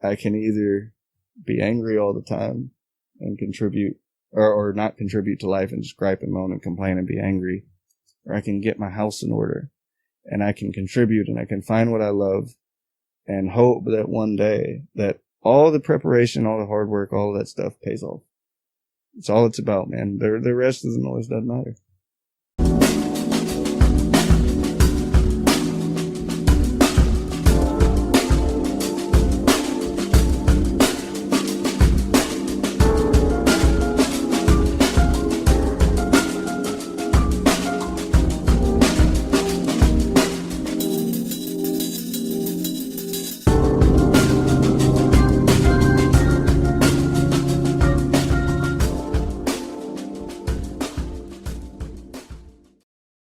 I can either be angry all the time and contribute, or not contribute to life and just gripe and moan and complain and be angry, or I can get my house in order and I can contribute and I can find what I love and hope that one day that all the preparation, all the hard work, all of that stuff pays off. It's all it's about, man. The rest doesn't matter.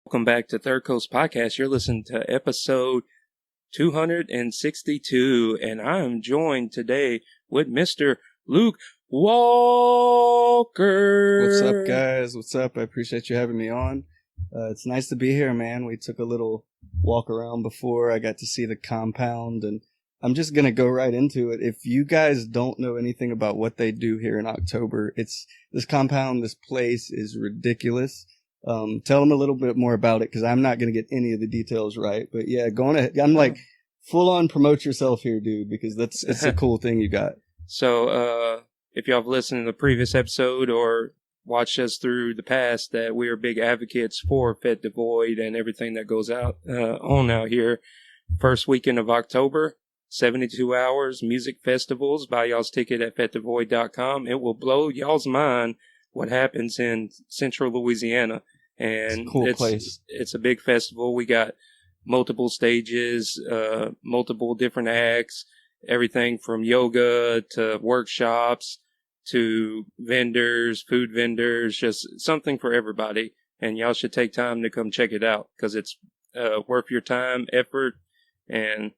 Welcome back to Third Coast Podcast. You're listening to episode 262, and I am joined today with Mr. Luke Walkr. What's up, guys? What's up? I appreciate you having me on. It's nice to be here, man. We took a little walk around before. I got to see the compound, and I'm just going to go right into it. If you guys don't know anything about what they do here in October, this compound, this place is ridiculous. Tell them a little bit more about it, because I'm not going to get any of the details right. But yeah, going ahead. I'm like, full on promote yourself here, dude, because it's a cool thing you got. So, if y'all have listened to the previous episode or watched us through the past, that we are big advocates for Fête du Void and everything that goes on out here. First weekend of October, 72 hours, music festivals. Buy y'all's ticket at fêteduvoid.com. It will blow y'all's mind what happens in central Louisiana. And it's a cool place. It's a big festival. We got multiple stages, multiple different acts, everything from yoga to workshops to vendors, food vendors, just something for everybody. And y'all should take time to come check it out, because it's worth your time, effort, and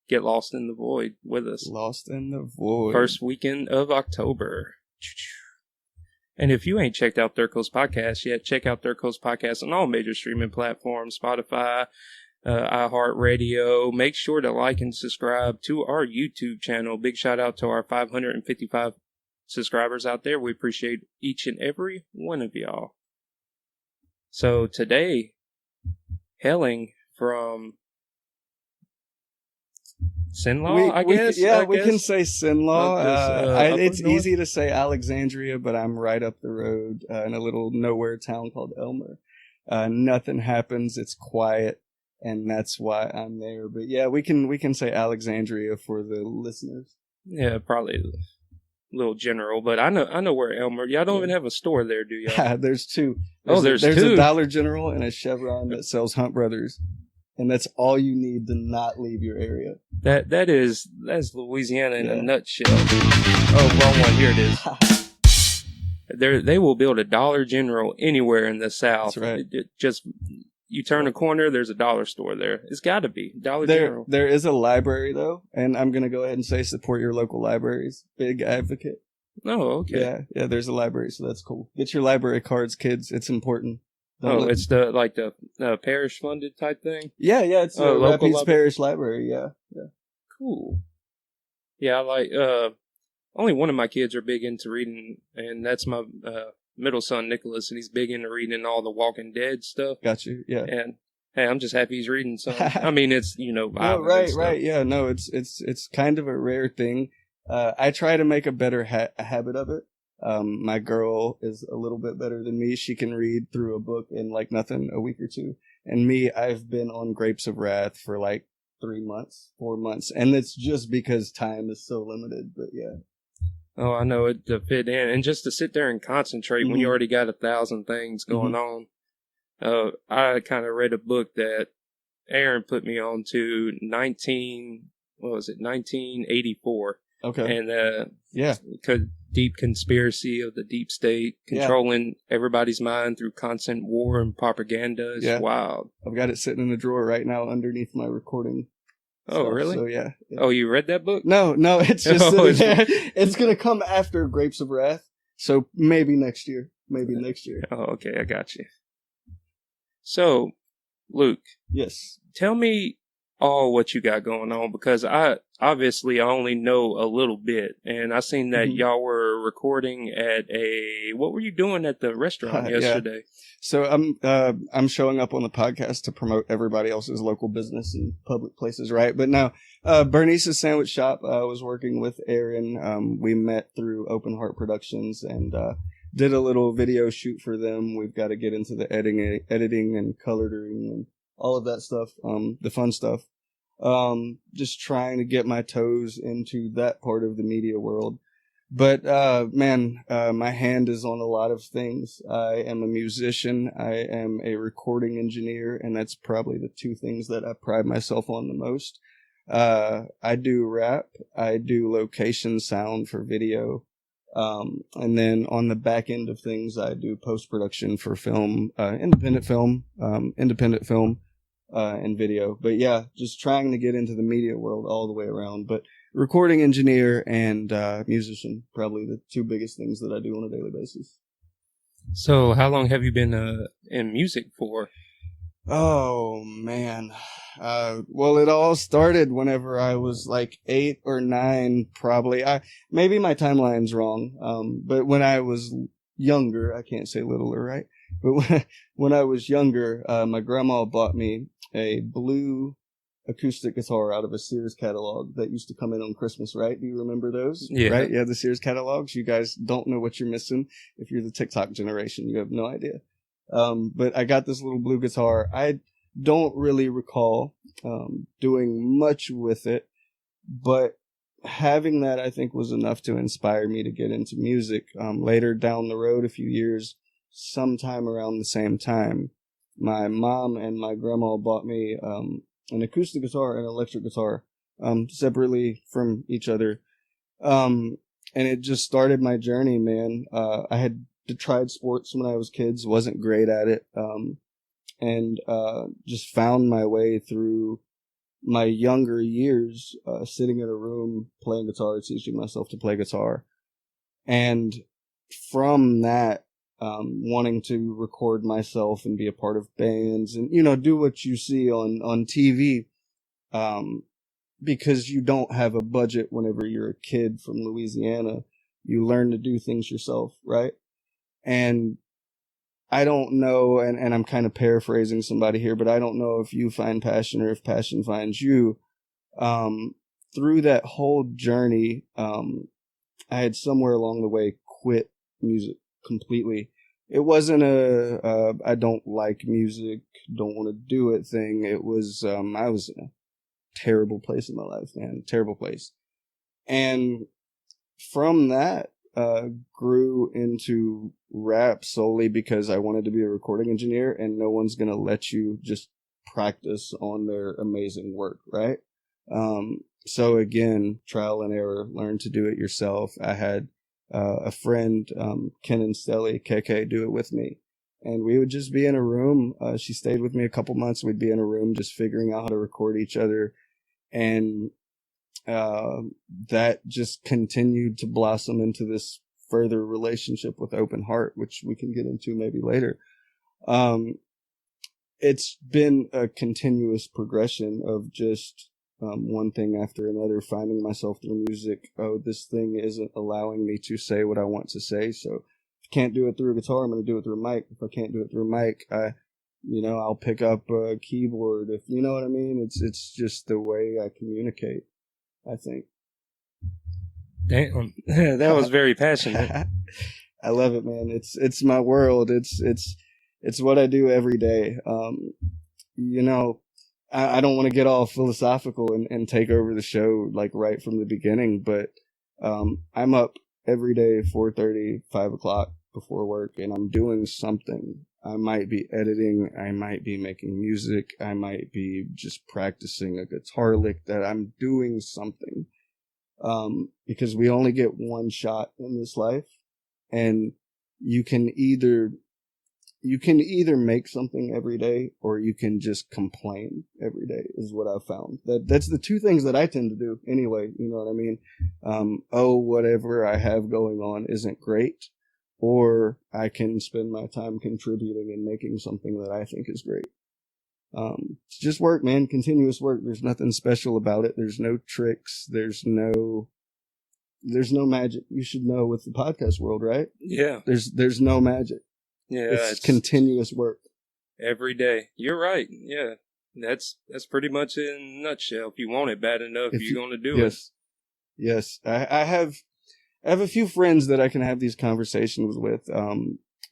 get lost in the void with us. Lost in the void. First weekend of October. And if you ain't checked out Third Coast Podcast yet, check out Third Coast Podcast on all major streaming platforms, Spotify, iHeartRadio. Make sure to like and subscribe to our YouTube channel. Big shout out to our 555 subscribers out there. We appreciate each and every one of y'all. So today, hailing from Sinlaw, I guess. We can say Sinlaw. It's easy to say Alexandria, but I'm right up the road in a little nowhere town called Elmer. Nothing happens. It's quiet, and that's why I'm there. But yeah, we can say Alexandria for the listeners. Yeah, probably a little general, but I know where Elmer. Y'all don't even have a store there, do y'all? There's two. There's a Dollar General and a Chevron that sells Hunt Brothers. And that's all you need to not leave your area. That's Louisiana in a nutshell. Oh, wrong one. Here it is. They will build a Dollar General anywhere in the South. That's right. Just you turn a corner, there's a dollar store there. It's got to be Dollar General. There is a library though, and I'm gonna go ahead and say support your local libraries. Big advocate. Oh, okay. Yeah. There's a library, so that's cool. Get your library cards, kids. It's important. It's the parish funded type thing? Yeah, it's a Rapides Parish Library, yeah. Cool. Yeah, I like, only one of my kids are big into reading, and that's my middle son, Nicholas, and he's big into reading all the Walking Dead stuff. Got you, yeah. And hey, I'm just happy he's reading something. I mean, it's, right, yeah, no, it's kind of a rare thing. I try to make a better habit of it. My girl is a little bit better than me. She can read through a book in like nothing, a week or two. And me, I've been on Grapes of Wrath for like 4 months. And it's just because time is so limited, but yeah. Oh, I know it to fit in. And just to sit there and concentrate when you already got 1,000 things going on. I kind of read a book that Aaron put me on to 1984. Okay. And, deep conspiracy of the deep state controlling everybody's mind through constant war and propaganda. It's wild. I've got it sitting in the drawer right now underneath my recording. Oh, really? So, yeah. Oh, you read that book? No, it's just sitting there. It's going to come after Grapes of Wrath. So maybe next year. Oh, okay. I got you. So, Luke. Yes. Tell me all what you got going on, because I obviously I only know a little bit, and I seen that Mhm. y'all were recording at what were you doing at the restaurant Yeah. yesterday? So I'm showing up on the podcast to promote everybody else's local business and public places, right? But no, Bernice's Sandwich Shop. I was working with Aaron. We met through Open Heart Productions and did a little video shoot for them. We've got to get into the editing and coloring and all of that stuff, the fun stuff. Just trying to get my toes into that part of the media world. But, man, my hand is on a lot of things. I am a musician. I am a recording engineer, and that's probably the two things that I pride myself on the most. I do rap. I do location sound for video. And then on the back end of things, I do post-production for film, independent film, and video. But yeah, just trying to get into the media world all the way around. But recording engineer and musician, probably the two biggest things that I do on a daily basis. So how long have you been in music for? Oh man. Well, it all started whenever I was like 8 or 9, probably. Maybe my timeline's wrong. But when I was younger, I can't say littler, right? But when I was younger, my grandma bought me a blue acoustic guitar out of a Sears catalog that used to come in on Christmas, right? Do you remember those? Yeah. Right? Yeah, the Sears catalogs. You guys don't know what you're missing. If you're the TikTok generation, you have no idea. But I got this little blue guitar. I don't really recall doing much with it, but having that, I think, was enough to inspire me to get into music. Later down the road, a few years, sometime around the same time, my mom and my grandma bought me an acoustic guitar and an electric guitar separately from each other. And it just started my journey, man. I had tried sports when I was kids, wasn't great at it, and just found my way through my younger years, sitting in a room playing guitar, teaching myself to play guitar. And from that, wanting to record myself and be a part of bands and, do what you see on TV, because you don't have a budget whenever you're a kid from Louisiana. You learn to do things yourself, right? And I don't know, and I'm kind of paraphrasing somebody here, but I don't know if you find passion or if passion finds you. Through that whole journey, I had somewhere along the way quit music completely. It wasn't I don't like music, don't want to do it thing. It was, I was in a terrible place in my life, man, terrible place. And from that, grew into rap solely because I wanted to be a recording engineer, and no one's going to let you just practice on their amazing work, right? So again, trial and error, learn to do it yourself. I had a friend, Ken and Stelly, KK, do it with me. And we would just be in a room. She stayed with me a couple months. We'd be in a room just figuring out how to record each other. And that just continued to blossom into this further relationship with Open Heart, which we can get into maybe later. It's been a continuous progression of just one thing after another, finding myself through music. Oh, this thing isn't allowing me to say what I want to say, so if I can't do it through a guitar, I'm going to do it through a mic. If I can't do it through a mic, I'll pick up a keyboard. If you know what I mean, it's just the way I communicate, I think. Damn, that was very passionate. I love it, man. It's my world. It's what I do every day. I don't want to get all philosophical and take over the show like right from the beginning, but I'm up every day 4:30, 5 o'clock before work, and I'm doing something. I might be editing, I might be making music, I might be just practicing a guitar lick. That I'm doing something, because we only get one shot in this life, and you can either make something every day, or you can just complain every day, is what I've found. That's the two things that I tend to do anyway. You know what I mean? Whatever I have going on isn't great, or I can spend my time contributing and making something that I think is great. It's just work, man. Continuous work. There's nothing special about it. There's no tricks. There's no magic. You should know with the podcast world, right? Yeah. There's no magic. Yeah. It's continuous work. Every day. You're right. Yeah. That's pretty much in a nutshell. If you want it bad enough, you're going to do it. Yes. I have a few friends that I can have these conversations with.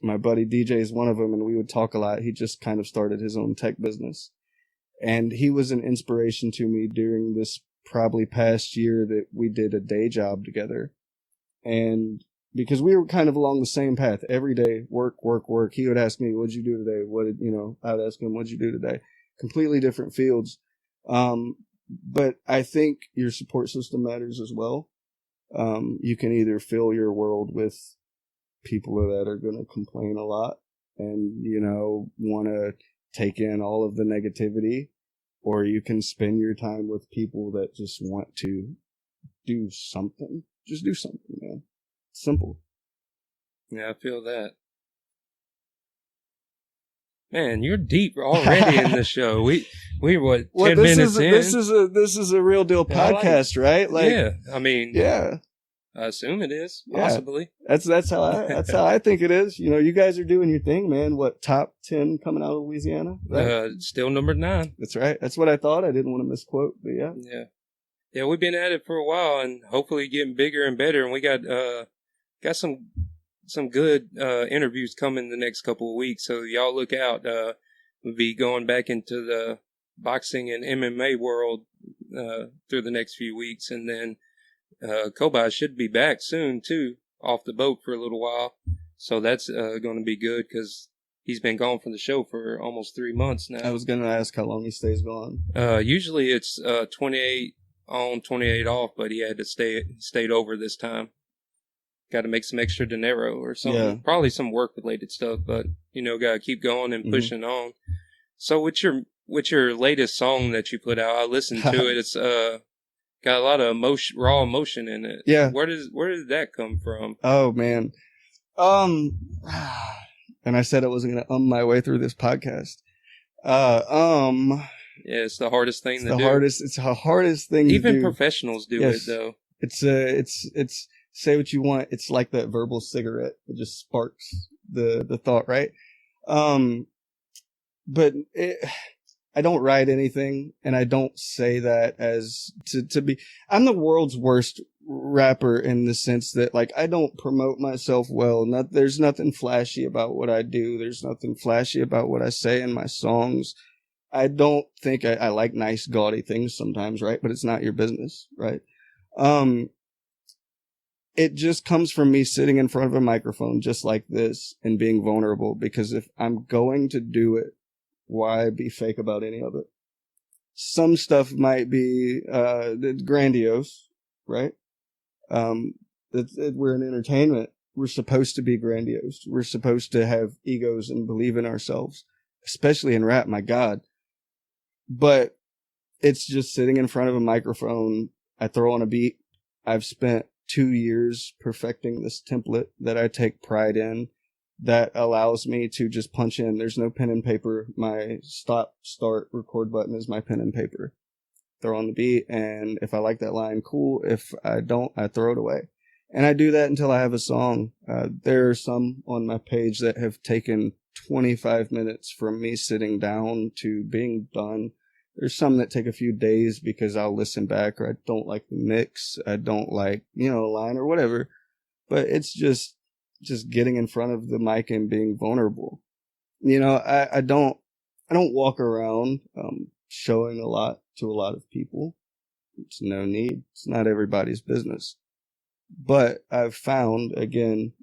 My buddy DJ is one of them, and we would talk a lot. He just kind of started his own tech business. And he was an inspiration to me during this probably past year that we did a day job together. And because we were kind of along the same path every day, work. He would ask me, what'd you do today? I would ask him, what'd you do today? Completely different fields. But I think your support system matters as well. You can either fill your world with people that are going to complain a lot and, want to take in all of the negativity, or you can spend your time with people that just want to do something. Just do something, man. Simple. Yeah, I feel that. Man, you're deep already in the show. We're 10 minutes in? This is a real deal podcast, right? Yeah. I mean, yeah. I assume it is, possibly. Yeah. That's how I think it is. You guys are doing your thing, man. What, top 10 coming out of Louisiana? Right? Still number 9. That's right. That's what I thought. I didn't want to misquote, but yeah. Yeah. Yeah, we've been at it for a while and hopefully getting bigger and better. And we got some good interviews coming the next couple of weeks. So y'all look out. We'll be going back into the boxing and MMA world through the next few weeks, and then Kobai should be back soon too, off the boat for a little while. So that's going to be good because he's been gone from the show for almost 3 months now. I was going to ask how long he stays gone. Usually it's 28 on, 28 off, but he had to stayed over this time. Got to make some extra dinero or something. Yeah. Probably some work related stuff, but got to keep going and pushing on. So with your latest song that you put out, I listened to it. It's got a lot of raw emotion in it. Yeah. Where did that come from? Oh man. And I said I wasn't going to my way through this podcast. Yeah, it's the hardest thing to do. It's the hardest thing to do. Even professionals do it though. It's say what you want. It's like that verbal cigarette. It just sparks the thought, right? But I don't write anything, and I don't say that as to be. I'm the world's worst rapper in the sense that, like, I don't promote myself well. There's nothing flashy about what I do. There's nothing flashy about what I say in my songs. I don't think I like nice, gaudy things sometimes, right? But it's not your business, right? It just comes from me sitting in front of a microphone just like this and being vulnerable, because if I'm going to do it, why be fake about any of it? Some stuff might be grandiose, right? We're in entertainment. We're supposed to be grandiose. We're supposed to have egos and believe in ourselves, especially in rap, my God. But it's just sitting in front of a microphone. I throw on a beat. I've spent 2 years perfecting this template that I take pride in, that allows me to just punch in. There's no pen and paper. My stop, start, record button is my pen and paper. Throw on the beat, and if I like that line, cool. If I don't, I throw it away. And I do that until I have a song. There are some on my page that have taken 25 minutes from me sitting down to being done. There's some that take a few days because I'll listen back, or I don't like the mix. I don't like, a line or whatever. But it's just getting in front of the mic and being vulnerable. I don't walk around showing a lot to a lot of people. It's no need. It's not everybody's business. But I've found, again,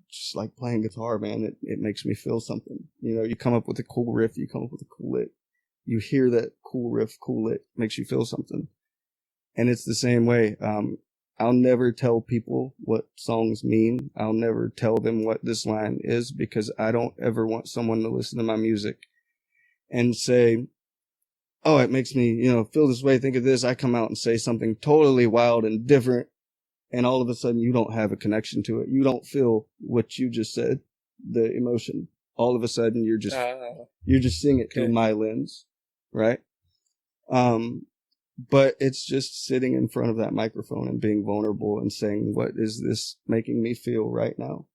just like playing guitar, man, it makes me feel something. You come up with a cool riff, you come up with a cool lick. You hear that cool riff, cool lick, makes you feel something. And it's the same way. I'll never tell people what songs mean. I'll never tell them what this line is, because I don't ever want someone to listen to my music and say, oh, it makes me, feel this way, think of this. I come out and say something totally wild and different, and all of a sudden you don't have a connection to it. You don't feel what you just said, the emotion. All of a sudden you're just seeing it through my lens. right? But it's just sitting in front of that microphone and being vulnerable and saying, what is this making me feel right now?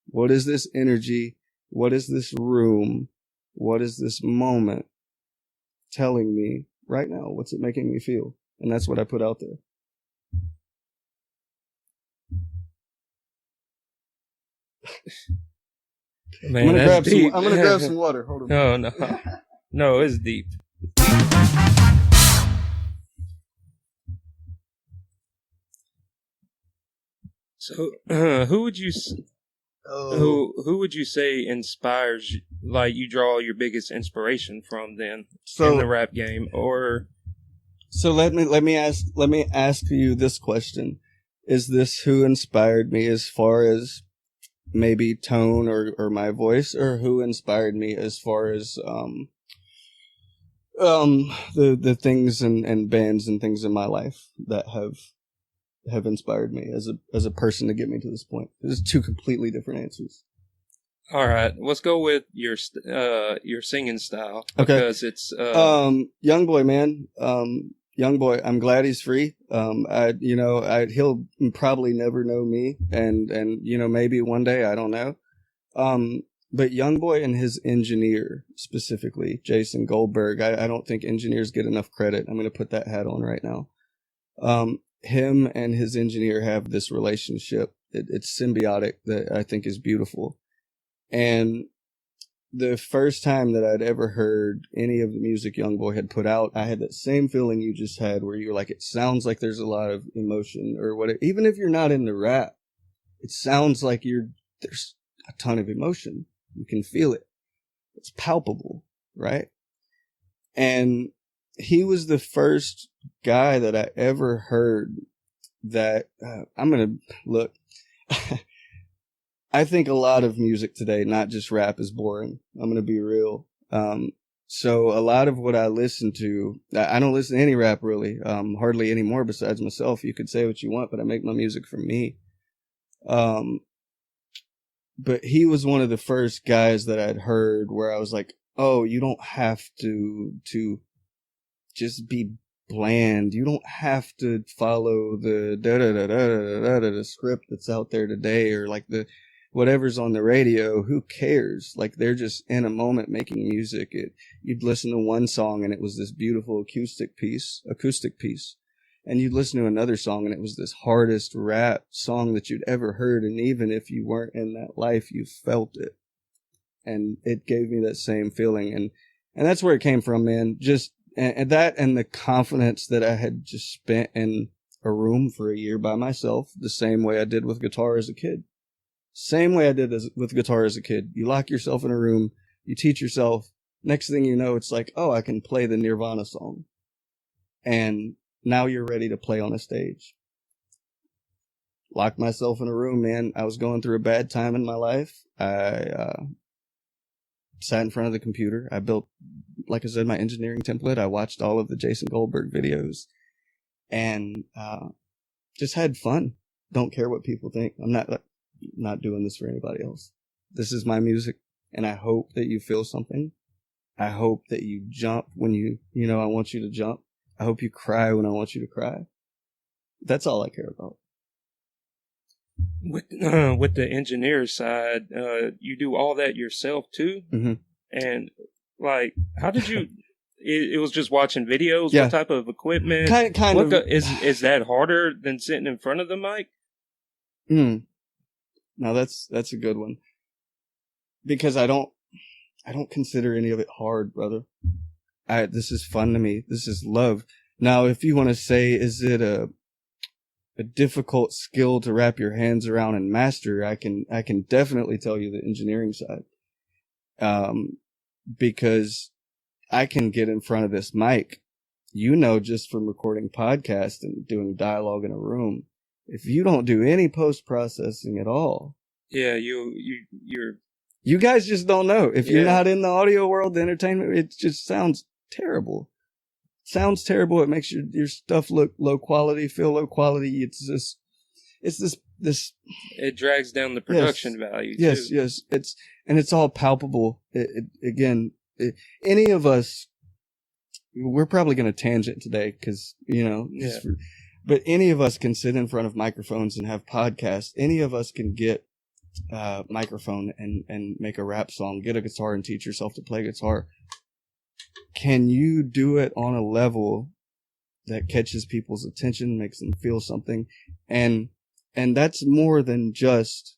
What is this energy? What is this room? What is this moment telling me right now? What's it making me feel? And that's what I put out there. Man, I'm that's gonna grab some water. Hold on. No, no, it's deep. So, who would you who would you say inspires, like, you draw your biggest inspiration from then in the rap game? Or so let me ask you this question: is this who inspired me as far as maybe tone or my voice, or who inspired me as far as the things and bands and things in my life that have inspired me as a person to get me to this point? There's two completely different answers. All right, let's go with your singing style, okay, because it's Young Boy, man. Young Boy, I'm glad he's free. He'll probably never know me, and maybe one day, I don't know. But Young Boy and his engineer, specifically Jason Goldberg, I don't think engineers get enough credit. I'm going to put that hat on right now. Him and his engineer have this relationship. It's symbiotic that I think is beautiful. And the first time that I'd ever heard any of the music Young Boy had put out, I had that same feeling you just had, where you're like, it sounds like there's a lot of emotion, or what. Even if you're not into rap, it sounds like there's a ton of emotion. You can feel it. It's palpable, right? And he was the first guy that I ever heard that I'm going to look. I think a lot of music today, not just rap, is boring. I'm going to be real. So a lot of what I listen to, I don't listen to any rap really, hardly anymore besides myself. You could say what you want, but I make my music for me. But he was one of the first guys that I'd heard where I was like, oh, you don't have to just be bland. You don't have to follow the the script that's out there today, or like the whatever's on the radio. Who cares? Like, they're just in a moment making music. You'd listen to one song and it was this beautiful acoustic piece, and you'd listen to another song and it was this hardest rap song that you'd ever heard. And even if you weren't in that life, you felt it, and it gave me that same feeling. And that's where it came from, man. Just and that, and the confidence that I had just spent in a room for a year by myself, the same way I did with guitar as a kid. Same way I did with guitar as a kid. You lock yourself in a room, you teach yourself. Next thing you know, it's like, oh, I can play the Nirvana song. And now you're ready to play on a stage. Locked myself in a room, man. I was going through a bad time in my life. I sat in front of the computer. I built, like I said, my engineering template. I watched all of the Jason Goldberg videos and just had fun. Don't care what people think. I'm not doing this for anybody else. This is my music, and I hope that you feel something. I hope that you jump when I want you to jump. I hope you cry when I want you to cry. That's all I care about. With the engineer side, you do all that yourself too? Mm-hmm. And like, how did you? It was just watching videos. Yeah. What type of equipment? Kind of. Is that harder than sitting in front of the mic? No, that's a good one. Because I don't consider any of it hard, brother. This is fun to me. This is love. Now, if you want to say, is it a difficult skill to wrap your hands around and master, I can definitely tell you the engineering side. Because I can get in front of this mic, just from recording podcasts and doing dialogue in a room. If you don't do any post-processing at all. Yeah, you're. You guys just don't know. If you're not in the audio world, the entertainment, it just sounds terrible. Sounds terrible. It makes your stuff look low quality, feel low quality. It's this. It drags down the production value. Yes, too. Yes. It's all palpable. Any of us, we're probably going to tangent today because, Yeah. But any of us can sit in front of microphones and have podcasts. Any of us can get a microphone and make a rap song, get a guitar and teach yourself to play guitar. Can you do it on a level that catches people's attention, makes them feel something? And that's more than just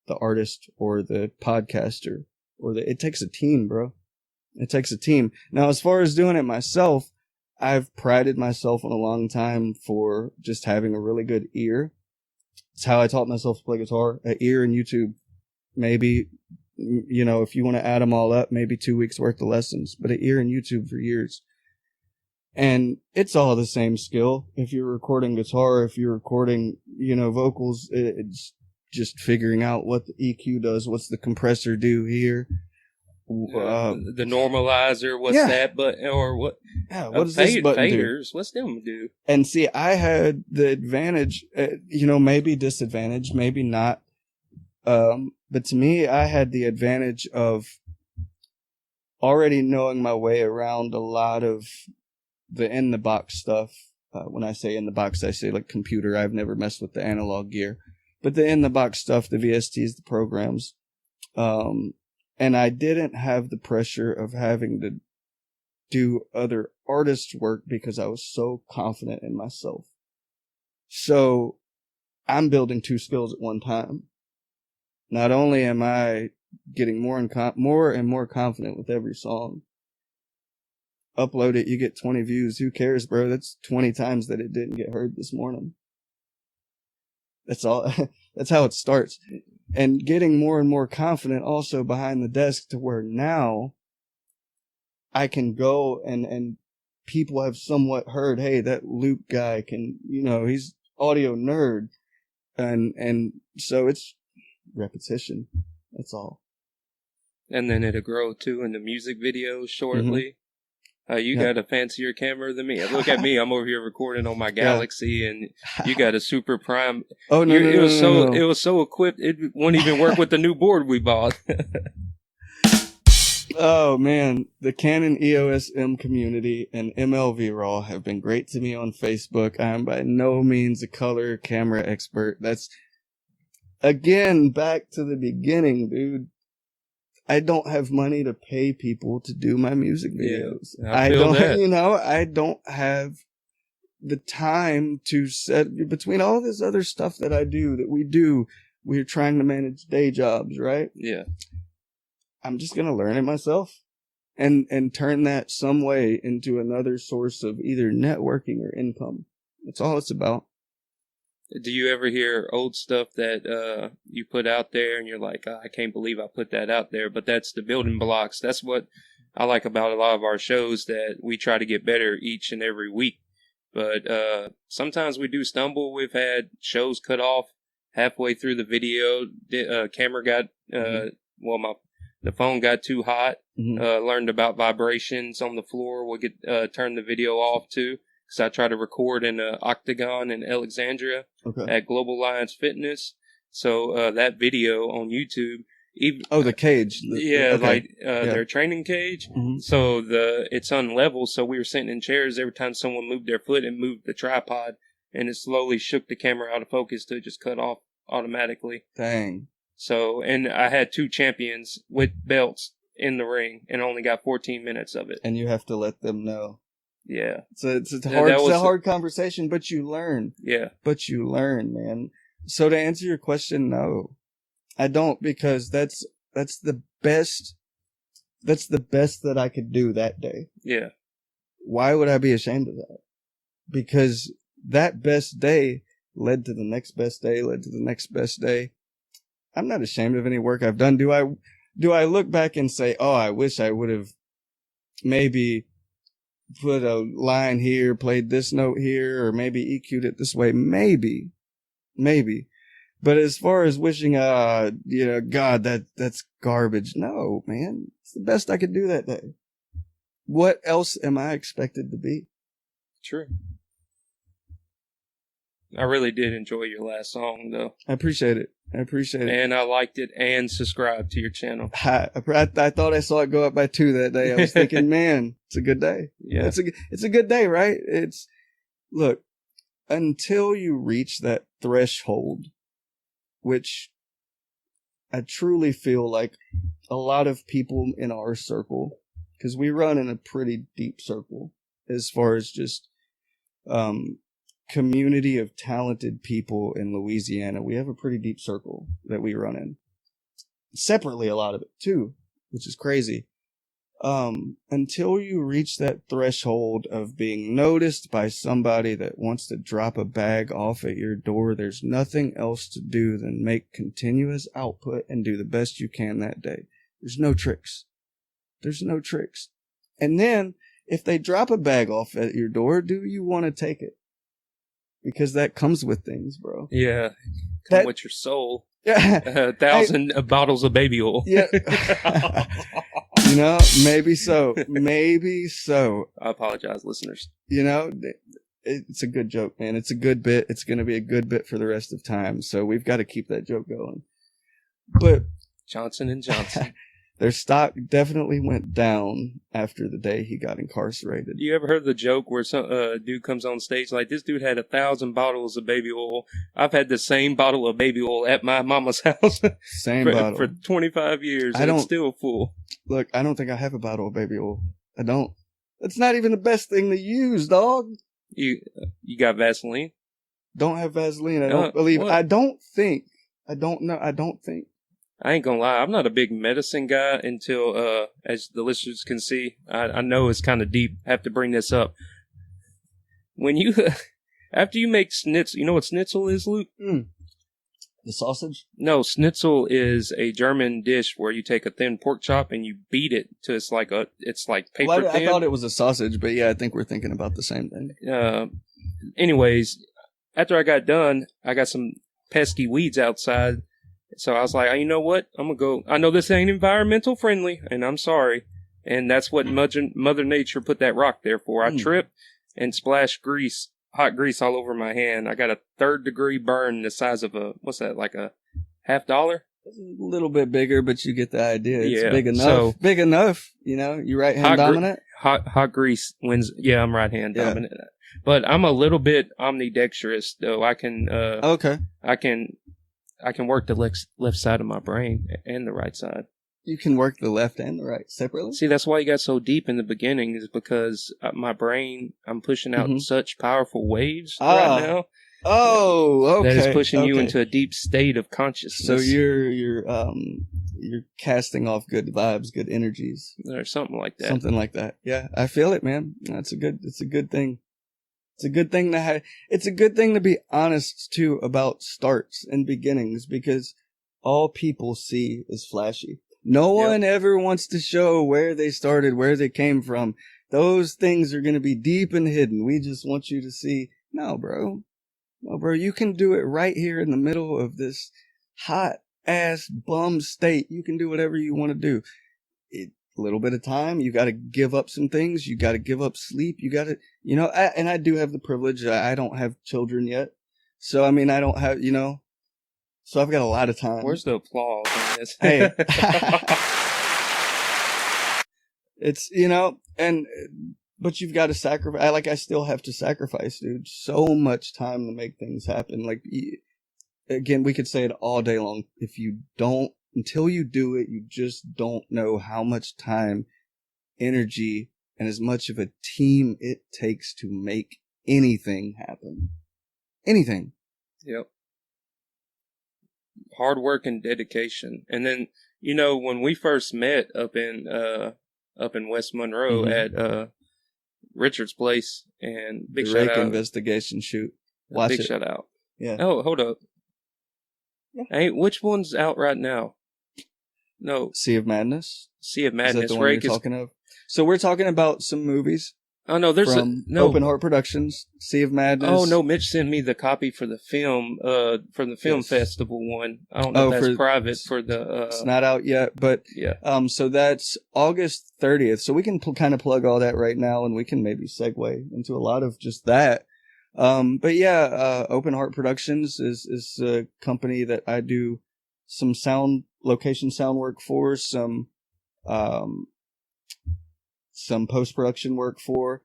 the artist or the podcaster it takes a team, bro. It takes a team. Now, as far as doing it myself, I've prided myself on a long time for just having a really good ear. It's how I taught myself to play guitar. An ear and YouTube. Maybe, if you want to add them all up, maybe 2 weeks worth of lessons, but an ear and YouTube for years. And it's all the same skill. If you're recording guitar, if you're recording, vocals, it's just figuring out what the EQ does, what's the compressor do here. The normalizer, what's that button, or what? Yeah, what does this button faders, what's them do? And see, I had the advantage, maybe disadvantage, maybe not. But to me, I had the advantage of already knowing my way around a lot of the in the box stuff. When I say in the box, I say like computer. I've never messed with the analog gear, but the in the box stuff, the VSTs, the programs. And I didn't have the pressure of having to do other artists' work because I was so confident in myself. So I'm building 2 skills at one time. Not only am I getting more and more confident with every song. Upload it, you get 20 views. Who cares, bro? That's 20 times that it didn't get heard this morning. That's all. That's how it starts. And getting more and more confident also behind the desk to where now I can go and people have somewhat heard, hey, that Luke guy can, he's audio nerd. And so it's repetition. That's all. And then it'll grow too in the music videos shortly. You got a fancier camera than me. Look at me. I'm over here recording on my Galaxy, and you got a super prime. Oh no, It was so equipped. It wouldn't even work with the new board we bought. Oh man, the Canon EOS M community and MLV Raw have been great to me on Facebook. I am by no means a color camera expert. That's again back to the beginning, dude. I don't have money to pay people to do my music videos. Yeah, I don't have the time to set between all this other stuff that I do, that we do. We're trying to manage day jobs, right? Yeah. I'm just going to learn it myself and turn that some way into another source of either networking or income. That's all it's about. Do you ever hear old stuff that you put out there and you're like, I can't believe I put that out there? But that's the building blocks. That's what I like about a lot of our shows, that we try to get better each and every week. But sometimes we do stumble. We've had shows cut off halfway through the video. Camera got, the phone got too hot. Learned about vibrations on the floor. We'll get turn the video off too. Because I try to record in Octagon in Alexandria at Global Alliance Fitness. So that video on YouTube. The cage. Their training cage. So it's unlevel. So we were sitting in chairs every time someone moved their foot and moved the tripod, and it slowly shook the camera out of focus to just cut off automatically. Dang. So, and I had 2 champions with belts in the ring and only got 14 minutes of it. And you have to let them know. Yeah. It's a hard conversation, but you learn. Yeah. But you learn, man. So to answer your question, no. I don't, because that's the best that I could do that day. Yeah. Why would I be ashamed of that? Because that best day led to the next best day, led to the next best day. I'm not ashamed of any work I've done. Do I look back and say, oh, I wish I would have maybe put a line here, played this note here, or maybe EQ'd it this way? Maybe. But as far as wishing, God, that's garbage. No, man. It's the best I could do that day. What else am I expected to be? True. I really did enjoy your last song, though. I appreciate it. And I liked it and subscribed to your channel. I thought I saw it go up by 2 that day. I was thinking, man, it's a good day. Yeah. It's a good day, right? Look, until you reach that threshold, which I truly feel like a lot of people in our circle, because we run in a pretty deep circle as far as just community of talented people in Louisiana. We have a pretty deep circle that we run in. Separately, a lot of it too, which is crazy. Until you reach that threshold of being noticed by somebody that wants to drop a bag off at your door, there's nothing else to do than make continuous output and do the best you can that day. There's no tricks. And then, if they drop a bag off at your door, do you want to take it? Because that comes with things, bro. Yeah. Come with your soul. Yeah. 1,000 bottles of baby oil. Yeah. You know, maybe so. I apologize, listeners. You know, it's a good joke, man. It's a good bit. It's going to be a good bit for the rest of time. So we've got to keep that joke going. But Johnson & Johnson. Their stock definitely went down after the day he got incarcerated. You ever heard the joke where some dude comes on stage like, this dude had 1,000 bottles of baby oil. I've had the same bottle of baby oil at my mama's house bottle for 25 years. And it's still full. Look, I don't think I have a bottle of baby oil. I don't. It's not even the best thing to use, dog. You got Vaseline? Don't have Vaseline. I don't believe. What? I don't think. I ain't gonna lie, I'm not a big medicine guy until, as the listeners can see, I know it's kind of deep. I have to bring this up. When you, after you make schnitzel, you know what schnitzel is, Luke? The sausage? No, schnitzel is a German dish where you take a thin pork chop and you beat it to it's like paper thin. I thought it was a sausage, but yeah, I think we're thinking about the same thing. Anyways, after I got done, I got some pesky weeds outside. So I was like, you know what? I'm going to go. I know this ain't environmental friendly, and I'm sorry. And that's what Mother Nature put that rock there for. I tripped and splashed hot grease all over my hand. I got a 3rd-degree burn the size of what's that, like a $50? It's a little bit bigger, but you get the idea. It's big enough. So, big enough, you know? You right-hand dominant? Hot grease wins. Yeah, I'm right-hand dominant. But I'm a little bit omnidextrous, though. I can... okay. I can work the left side of my brain and the right side. You can work the left and the right separately? See, that's why you got so deep in the beginning, is because my brain, I'm pushing out such powerful waves right now. Oh, okay. That is pushing you into a deep state of consciousness. So you're casting off good vibes, good energies. Or something like that. Something like that. Yeah, I feel it, man. It's a good thing. It's a good thing to have. It's a good thing to be honest too about starts and beginnings, because all people see is flashy. No one ever wants to show where they started, where they came from. Those things are going to be deep and hidden. We just want you to see, no, bro, you can do it right here in the middle of this hot ass bum state. You can do whatever you want to do. A little bit of time, you got to give up some things. You got to give up sleep. You got to, and I do have the privilege. I don't have children yet. So, I mean, I don't have, so I've got a lot of time. Where's the applause on this? Hey. It's, but you've got to sacrifice. I still have to sacrifice, dude. So much time to make things happen. Like, again, we could say it all day long. If you don't, until you do it, you just don't know how much time, energy, and as much of a team it takes to make anything happen. Anything. Yep. Hard work and dedication. And then, when we first met up in West Monroe at Richard's place, and big the shout rake out. Investigation shoot. Watch big it. shout out. Yeah. Oh, hold up. Yeah. Hey, which one's out right now? No. Sea of Madness? Sea of Madness. Is that the one you're talking of? So we're talking about some movies. Oh, no, there's Open Heart Productions, Sea of Madness. Oh, no, Mitch sent me the copy for the film, from the film festival one. I don't know if that's private for the... It's not out yet, but... Yeah. So that's August 30th. So we can kind of plug all that right now, and we can maybe segue into a lot of just that. But yeah, Open Heart Productions is a company that I do some location sound work for, um, some post-production work for,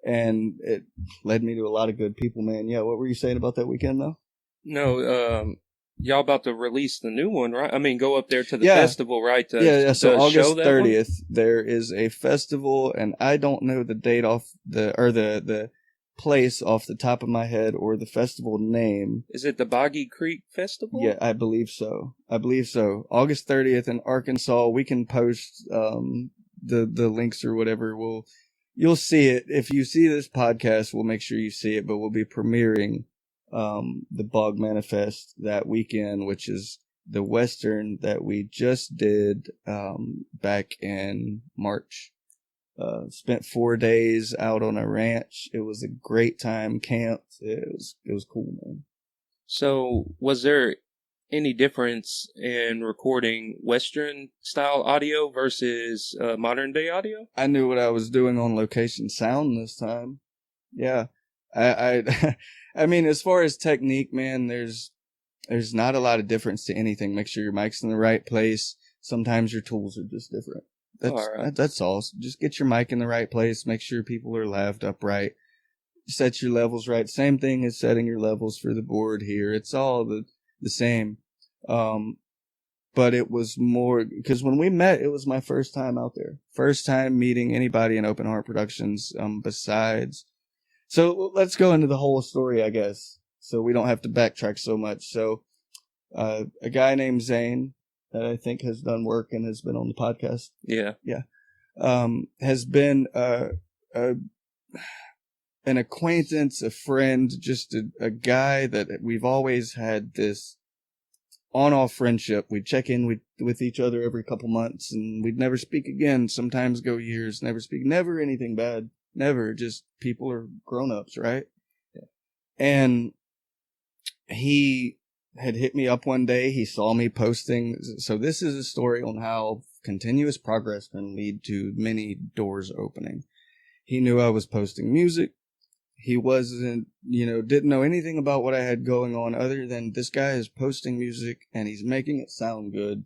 and it led me to a lot of good people, man. Yeah, what were you saying about that weekend, though? No, y'all about to release the new one, right? I mean, go up there to the Yeah. festival, right? Yeah. So to show August that one? 30th, there is a festival, and I don't know the date the place off the top of my head or the festival name. Is it the Boggy Creek Festival? Yeah, I believe so. August 30th in Arkansas. We can post the links or whatever. You'll see it. If you see this podcast, we'll make sure you see it, but we'll be premiering the Bog Manifest that weekend, which is the Western that we just did back in March. Spent 4 days out on a ranch. It was a great time. Camped. It was cool, man. So, was there any difference in recording Western style audio versus modern day audio? I knew what I was doing on location sound this time. Yeah, I I mean, as far as technique, man, there's not a lot of difference to anything. Make sure your mic's in the right place. Sometimes your tools are just different. That's all. So just get your mic in the right place. Make sure people are laved up right. Set your levels right. Same thing as setting your levels for the board here. It's all the same. But it was more because when we met, it was my first time out there. First time meeting anybody in Open Heart Productions, besides. So let's go into the whole story, I guess, so we don't have to backtrack so much. So, a guy named Zane that I think has done work and has been on the podcast. Yeah. Has been, an acquaintance, a friend, just a guy that we've always had this on-off friendship. We'd check in with each other every couple months, and we'd never speak again. Sometimes go years, never speak. Never anything bad. Never. Just people are grown-ups, right? Yeah. And he had hit me up one day. He saw me posting. So this is a story on how continuous progress can lead to many doors opening. He knew I was posting music. He wasn't, didn't know anything about what I had going on other than this guy is posting music and he's making it sound good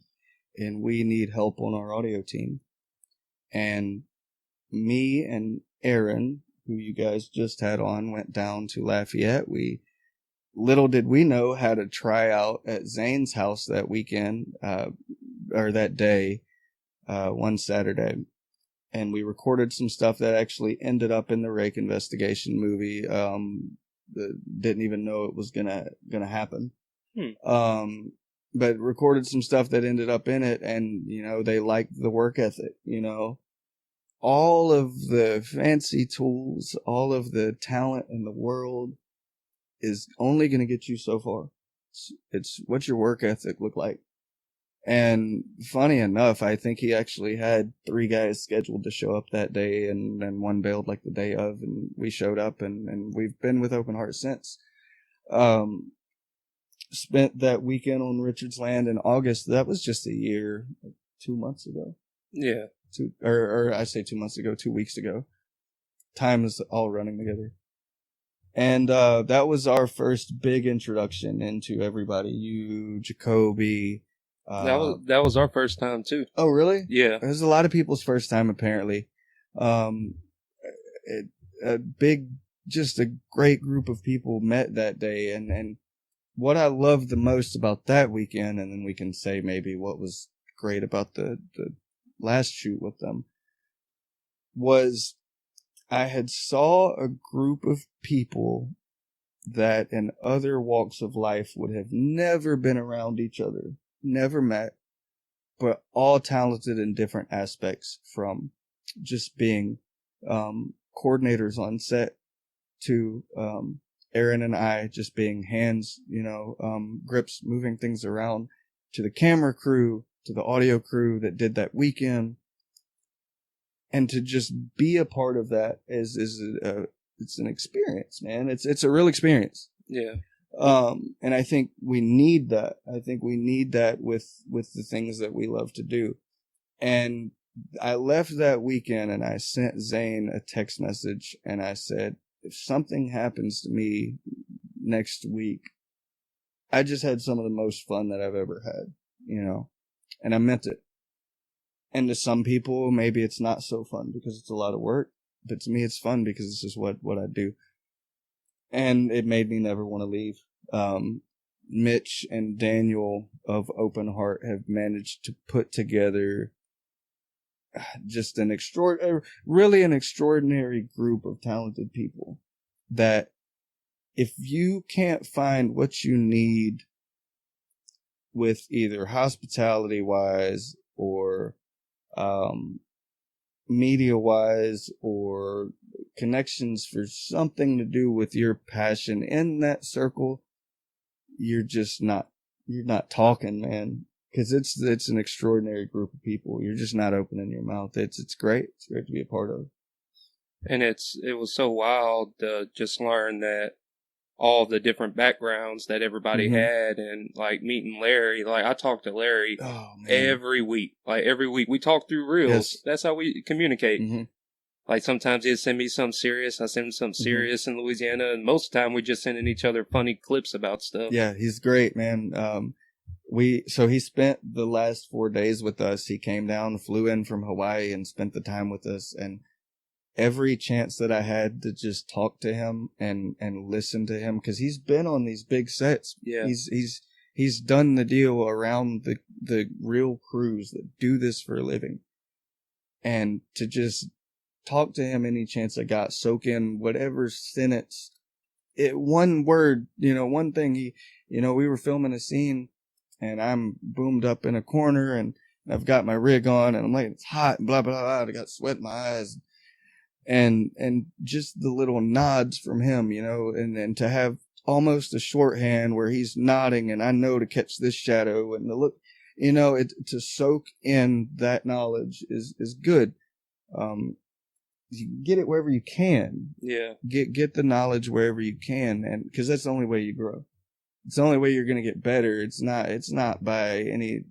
and we need help on our audio team. And me and Aaron, who you guys just had on, went down to Lafayette. Little did we know how to try out at Zane's house that weekend, or that day, one Saturday. And we recorded some stuff that actually ended up in the Rake investigation movie. Didn't even know it was gonna happen. But recorded some stuff that ended up in it, and they liked the work ethic. All of the fancy tools, all of the talent in the world is only gonna get you so far. It's what's your work ethic look like. And funny enough, I think he actually had 3 guys scheduled to show up that day, and then one bailed like the day of, and we showed up, and we've been with Open Heart since. Spent that weekend on Richard's Land in August. That was just a year, 2 months ago. Yeah. Or I say 2 months ago, 2 weeks ago. Time is all running together. And that was our first big introduction into everybody. You, Jacoby. That was our first time too. Oh, really? Yeah. It was a lot of people's first time, apparently. Just a great group of people met that day. And what I loved the most about that weekend, and then we can say maybe what was great about the last shoot with them, was I had saw a group of people that in other walks of life would have never been around each other. Never met, but all talented in different aspects, from just being coordinators on set to Aaron and I just being hands, grips, moving things around, to the camera crew, to the audio crew that did that weekend. And to just be a part of that it's an experience, man. It's a real experience. Yeah. And I think we need that. I think we need that with the things that we love to do. And I left that weekend and I sent Zane a text message and I said, if something happens to me next week, I just had some of the most fun that I've ever had, you know, and I meant it. And to some people, maybe it's not so fun because it's a lot of work, but to me, it's fun because this is what I do. And it made me never want to leave. Mitch and Daniel of Open Heart have managed to put together just an extraordinary group of talented people that if you can't find what you need with either hospitality wise or media wise or connections for something to do with your passion in that circle, you're not talking, man. Because it's an extraordinary group of people. You're just not opening your mouth. It's great. It's great to be a part of. And it was so wild to just learn that all the different backgrounds that everybody had, and like meeting Larry. Like I talk to Larry every week. Like every week we talk through reels. Yes. That's how we communicate. Mm-hmm. Like sometimes he'd send me something serious. I send him something serious in Louisiana, and most of the time we just sending each other funny clips about stuff. Yeah, he's great, man. So he spent the last 4 days with us. He came down, flew in from Hawaii, and spent the time with us. And every chance that I had to just talk to him and listen to him, because he's been on these big sets. Yeah, he's done the deal around the real crews that do this for a living, and to just talk to him any chance I got, soak in whatever sentence, one word, one thing. We were filming a scene. And I'm boomed up in a corner, and I've got my rig on, and I'm like, it's hot, and blah, blah, blah. I got sweat in my eyes. And just the little nods from him, and to have almost a shorthand where he's nodding, and I know to catch this shadow, and the look, to soak in that knowledge is good. You get it wherever you can. Yeah. Get the knowledge wherever you can, and because that's the only way you grow. It's the only way you're going to get better. It's not by any,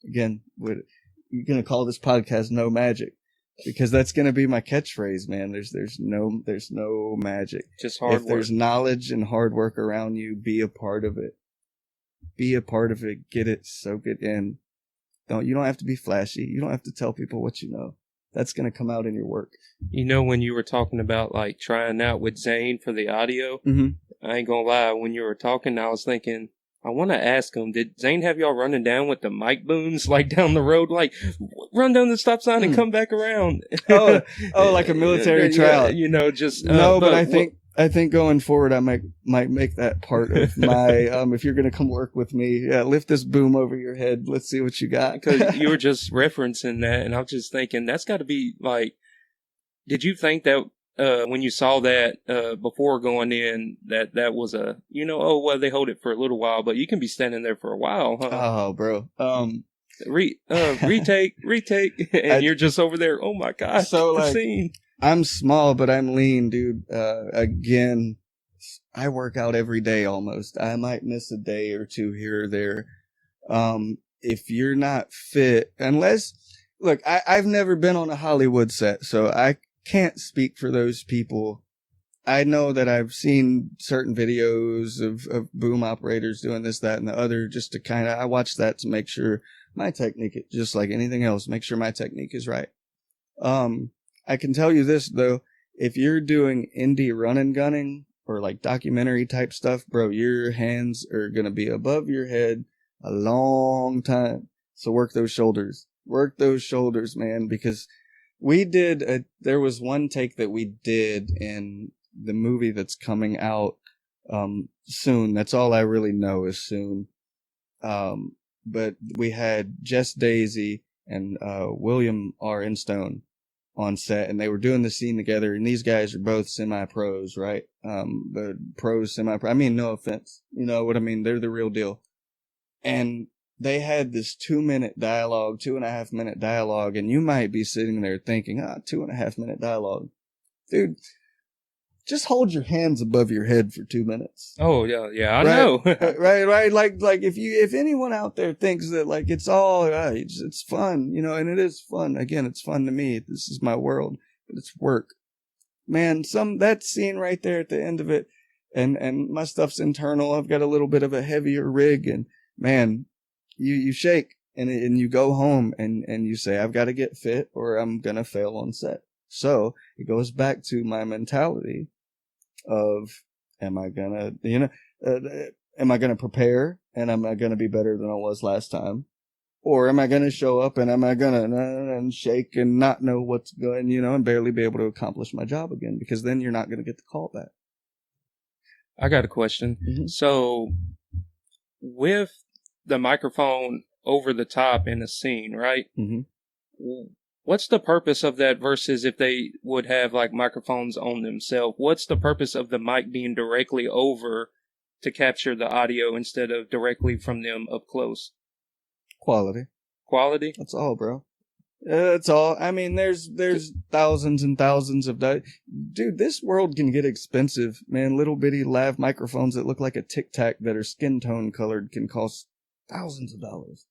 again, you're going to call this podcast No Magic, because that's going to be my catchphrase, man. There's no magic. Just hard work. If there's knowledge and hard work around you, be a part of it. Be a part of it. Get it. Soak it in. You don't have to be flashy. You don't have to tell people what you know. That's going to come out in your work. When you were talking about like trying out with Zane for the audio, I ain't gonna lie, when you were talking, I was thinking, I want to ask him, did Zane have y'all running down with the mic booms, like down the road, like run down the stop sign and come back around? Oh, like a military tryout. Just no, but I think going forward, I might make that part of my. If you're gonna come work with me, lift this boom over your head. Let's see what you got. Because you were just referencing that, and I was just thinking that's got to be like. Did you think that when you saw that before going in, that was a they hold it for a little while, but you can be standing there for a while, huh? Oh, bro. Retake, and you're just over there. Oh my gosh! So the scene. I'm small, but I'm lean, dude. Again, I work out every day almost. I might miss a day or two here or there. If you're not fit, look, I've never been on a Hollywood set, so I can't speak for those people. I know that I've seen certain videos of boom operators doing this, that, and the other, just to I watch that to make sure my technique, just like anything else, make sure my technique is right. I can tell you this, though, if you're doing indie run and gunning or like documentary type stuff, bro, your hands are going to be above your head a long time. So work those shoulders, man, because there was one take that we did in the movie that's coming out soon. That's all I really know is soon. But we had Jess Daisy and William R. Instone on set, and they were doing the scene together, and these guys are both semi-pros, right? But pros, semi-pro. I mean, no offense. You know what I mean? They're the real deal. And they had this 2-minute dialogue, 2.5-minute dialogue, and you might be sitting there thinking, 2.5-minute dialogue. Dude, just hold your hands above your head for 2 minutes. Oh, yeah, I know. right. Like if anyone out there thinks that like it's all right, it's fun, and it is fun. Again, it's fun to me. This is my world, but it's work. man, that scene right there at the end of it, and my stuff's internal. I've got a little bit of a heavier rig, and man, you shake and you go home and you say, I've got to get fit or I'm gonna fail on set. So it goes back to my mentality of, am I gonna prepare and am I gonna be better than I was last time? Or am I going to show up and am I going to and shake and not know what's going, and barely be able to accomplish my job again? Because then you're not going to get the call back. I got a question. Mm-hmm. So with the microphone over the top in a scene, right? Mm-hmm. What's the purpose of that versus if they would have like microphones on themselves? What's the purpose of the mic being directly over to capture the audio instead of directly from them up close? Quality? That's all, bro. That's all. I mean, there's thousands and thousands of... Dude, this world can get expensive, man. Little bitty lav microphones that look like a Tic Tac that are skin tone colored can cost thousands of dollars.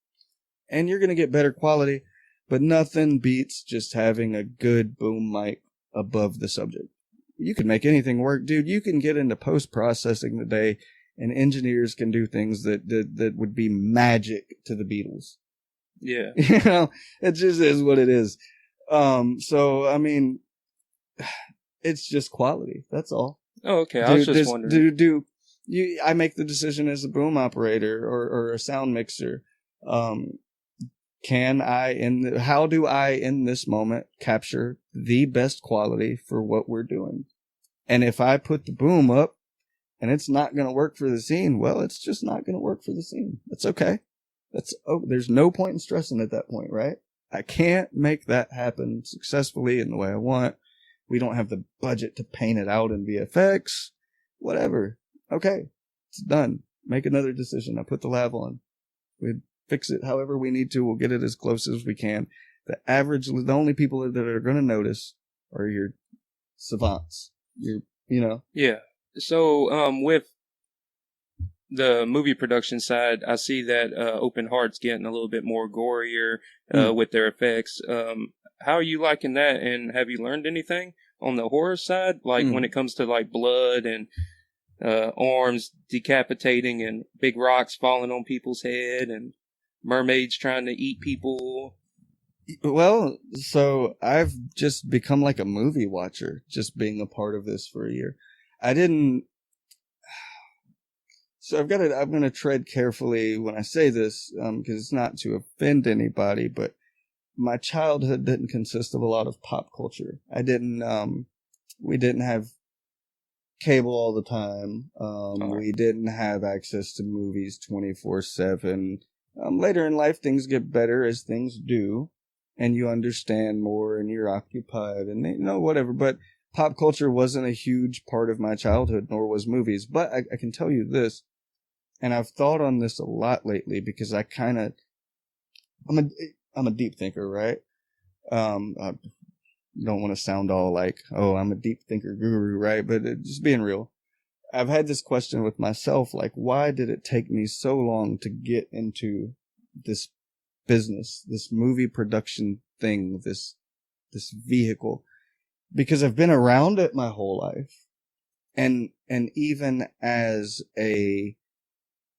And you're going to get better quality, but nothing beats just having a good boom mic above the subject. You can make anything work, dude. You can get into post-processing today, and engineers can do things that would be magic to the Beatles. Yeah. It just is what it is. So, I mean, it's just quality. That's all. Oh, okay. I was just wondering. I make the decision as a boom operator or a sound mixer. How do I, in this moment, capture the best quality for what we're doing? And if I put the boom up, and it's not going to work for the scene, well, it's just not going to work for the scene. That's okay. There's no point in stressing at that point, right? I can't make that happen successfully in the way I want. We don't have the budget to paint it out in VFX. Whatever. Okay. It's done. Make another decision. I put the lav on. We fix it however we need to. We'll get it as close as we can. The only people that are going to notice are your savants. Yeah. So, with the movie production side, I see that Open Heart's getting a little bit more gorier with their effects. How are you liking that? And have you learned anything on the horror side? Like when it comes to like blood and arms decapitating and big rocks falling on people's head and mermaids trying to eat people? Well, so I've just become like a movie watcher, just being a part of this for a year. So I'm going to tread carefully when I say this, because it's not to offend anybody, but my childhood didn't consist of a lot of pop culture. We didn't have cable all the time. We didn't have access to movies 24/7. Later in life, things get better as things do, and you understand more and you're occupied and whatever, but pop culture wasn't a huge part of my childhood, nor was movies. But I can tell you this, and I've thought on this a lot lately because I'm a deep thinker, right? I don't want to sound all like, oh, I'm a deep thinker guru, right? But just being real, I've had this question with myself, like, why did it take me so long to get into this business, this movie production thing, this vehicle? Because I've been around it my whole life. And even as a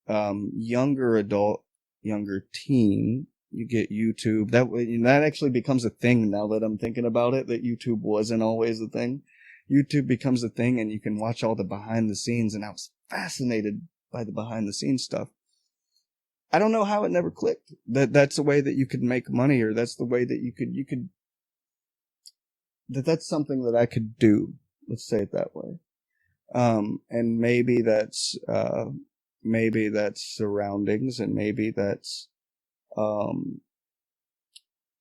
younger adult, younger teen, you get YouTube. That actually becomes a thing now that I'm thinking about it, that YouTube wasn't always a thing. YouTube becomes a thing and you can watch all the behind the scenes, and I was fascinated by the behind the scenes stuff. I don't know how it never clicked. That's the way that you could make money, or that's the way that you could that's something that I could do. Let's say it that way. And maybe that's surroundings, and maybe that's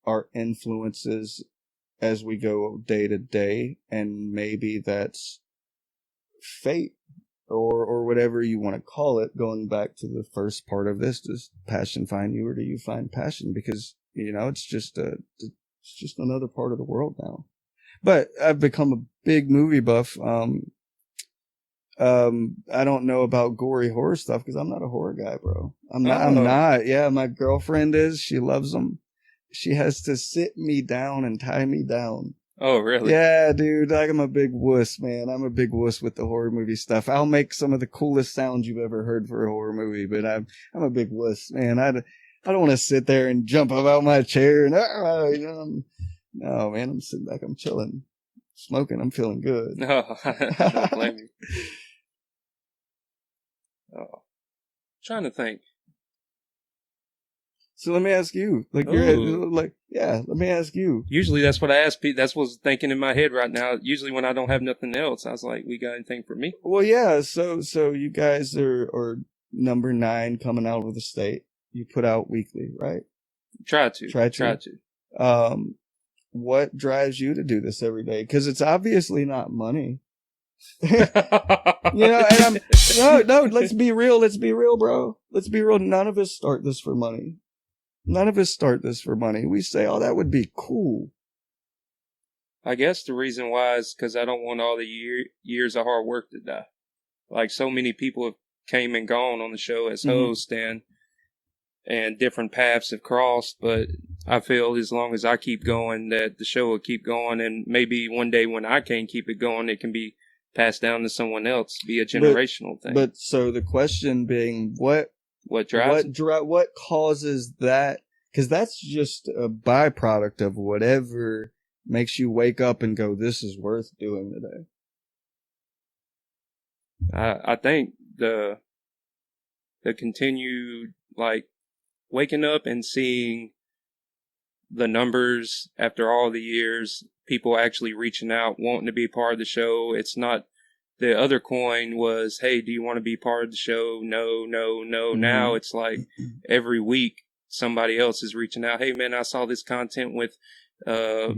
our influences as we go day to day, and maybe that's fate or whatever you want to call it. Going back to the first part of this, does passion find you, or do you find passion? Because it's just another part of the world now. But I've become a big movie buff. I don't know about gory horror stuff because I'm not a horror guy, bro. I'm not. Yeah, my girlfriend is. She loves them. She has to sit me down and tie me down Oh, really? Yeah, dude. Like, I'm a big wuss, man. I'm a big wuss with the horror movie stuff. I'll make some of the coolest sounds you've ever heard for a horror movie, but I'm a big wuss, man. I don't want to sit there and jump up out my chair and, no, man. I'm sitting back. I'm chilling, smoking. I'm feeling good. No, I don't blame you. Oh, trying to think. So let me ask you, let me ask you. Usually that's what I ask people. That's what's thinking in my head right now. Usually when I don't have nothing else, I was like, we got anything for me? Well, yeah. So you guys are number 9 coming out of the state. You put out weekly, right? Try to. What drives you to do this every day? Because it's obviously not money. And no, let's be real, bro. Let's be real. None of us start this for money. We say, oh, that would be cool. I guess the reason why is because I don't want all the years of hard work to die. Like, so many people have came and gone on the show as hosts, and different paths have crossed, but I feel as long as I keep going, that the show will keep going, and maybe one day when I can't keep it going, it can be passed down to someone else, be a generational thing. But so the question being, what causes that? Because that's just a byproduct of whatever makes you wake up and go, this is worth doing today. I think the continued, like, waking up and seeing the numbers after all the years, people actually reaching out, wanting to be part of the show. It's not, the other coin was, hey, do you want to be part of the show? No. Now it's like every week somebody else is reaching out. Hey, man, I saw this content with blah,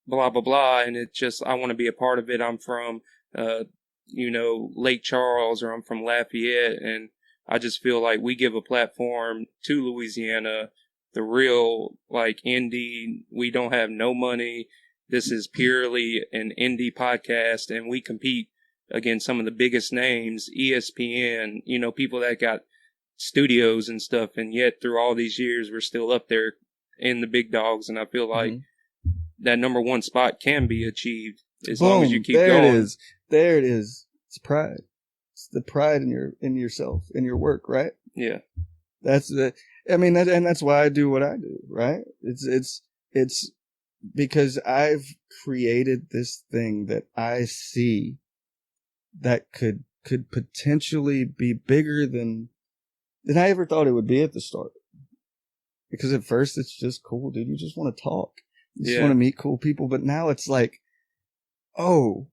blah, blah. And it just, I want to be a part of it. I'm from, Lake Charles, or I'm from Lafayette. And I just feel like we give a platform to Louisiana, the real, like, indie. We don't have no money. This is purely an indie podcast, and we compete against some of the biggest names, ESPN, people that got studios and stuff, and yet through all these years, we're still up there in the big dogs, and I feel like that number 1 spot can be achieved as long as you keep going. There it is. It's pride. It's the pride in yourself, in your work, right? Yeah. That's why I do what I do, right? It's because I've created this thing that I see that could potentially be bigger than I ever thought it would be at the start. Because at first it's just cool, dude. You just want to talk. You just want to meet cool people. But now it's like, oh,